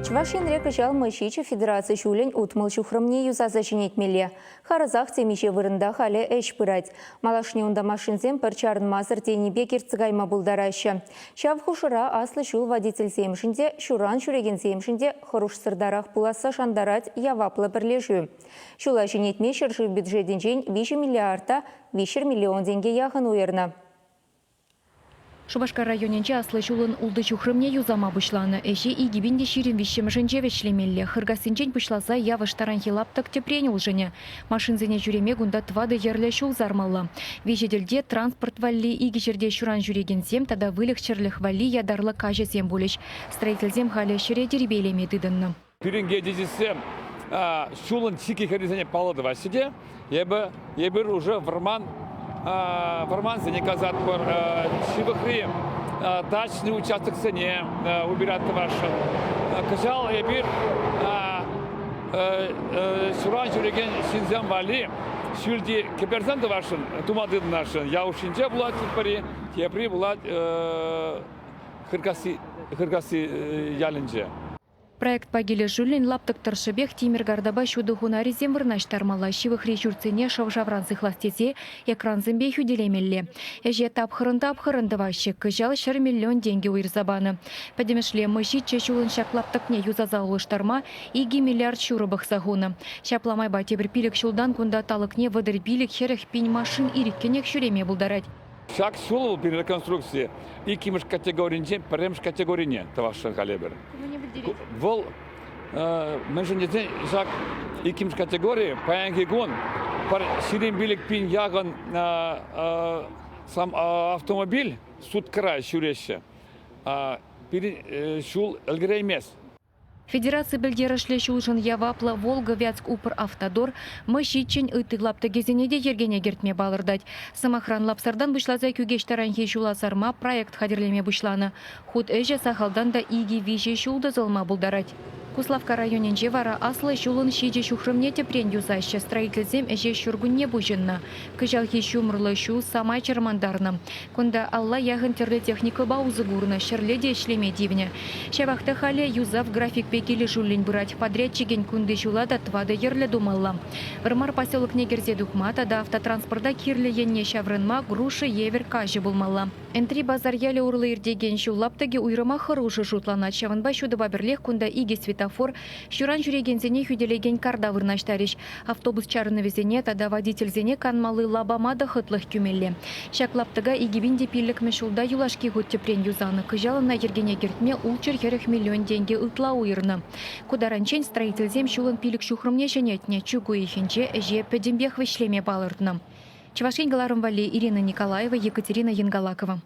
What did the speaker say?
Чувашин река жал Мышичи Федерации шулень утмыл чухрымне юзаза женетмеле. Харазах темише вырында халі эш пырать. Малашне унда машинзем парчарын мазыр тейнебе керцігайма булдараща. Шав хушыра аслы шул водитель земшінде, шуран шуреген земшінде хоруш сырдарах пуласа шандарать яваплы бірлежу. Шула женетме шыршы бюджетен жен 5 миллиарда 5 миллион деньги яғын уерна. Шубашкар районенче аслы шулын улды чухрымне юзама бұшланы. Эші игибінде ширин вишімішінче вешлемелі. Хыргасынчен бұшласа явыш таранхилаптық тепрен улжыне. Машинзене жүреме гунда твады ерлі шул зармалла. Вежеделде транспорт валли иги жерде шуран жүреген зем, тада вылық чырлық валли ядарлы кажы зем болыш. Строительзем халі шыре дербейлеме дыдынны. Пиринге дезисем шулын сики харизане палады васиде, ебір уже Варман заказат por Шивахри дачный участок цене убирать вашим. Кажал ебир Шуран жүреген шинзем вали шүлди кеперзен вашим тумады нашин. Я ушинче булат тепри булат хыргаси ялинче. Проект пагиле жулин лаптык таршыбех Тимир Гардаба шуды хунари земвырнаш тармала шивыхри жүрцене шавжавранцы хластезе экран зембе хүделемелле. Эже тапхырында ващик кыжал 1 миллион деньги уйрзабаны. Падемешле мыши чешулын шаклаптыкне юзаза улыштарма иги миллиард шурыбых сагуны. Шапламай батебір пилік шулдан кунда талыкне вадыр билік херех пень машин ириккенек шуреме булдарать. Шаг шулы при реконструкции и кимыш категоринче, премш категорине тавашын калебер. Вол меншенден жак икимш категории паянги гон пар сирен билик пин яган сам автомобиль суд край шуреше шул элгреймес. Федерация білдерішлі шулшын явапла Волга Вятск Упр Автодор мышичен ыйтыглапты кезенеде ергене гертме балырдать. Самохран лапсардан бұшлаза күгеш таранхи шуласарма проект хадерлеме бұшланы. Худ әже сахалдан да иги виже шулды зылма бұлдарать. Куславка районенче вара аслы шулын шиже шухрымне тепрен юзаща строительзем әже шургунне бұжынна. Кыжалхи шумырлы шу самай чармандарны. Кунда алла яғын терлі техника баузы гурны шырледе шлеме дивне. Шавақты хале юзав график пекелі жулин бұрать подрядчиген күнді жулада твады ерлі думалла. Вармар поселок негерзе духмата да автотранспорда кирлі енне шаврынма груши евер кажы булмалла. Энтри базар яле урлы ирдеген шулаптыге уйрыма хырушы шутлана чавынба шуды баберлех кунда иге светофор шуран жүрегензене хүделеген карда вырнаштариш. Автобус чарыны везене тада водительзене канмалы лабамада хытлых күмелле. Шаклаптыга игибинде пиллік мешулда юлашки гуттепрен юзаны. Кыжалына ергене гертме улчыр херіх миллион деньги ытла уйрны. Кударанчен строительзем шулын пиллік шухрымне женетне чугу ихенче әже пөдембех вешлеме балырдны. Чувашин Галарым Вали, Ирина Николаева, Екатерина Янгалакова.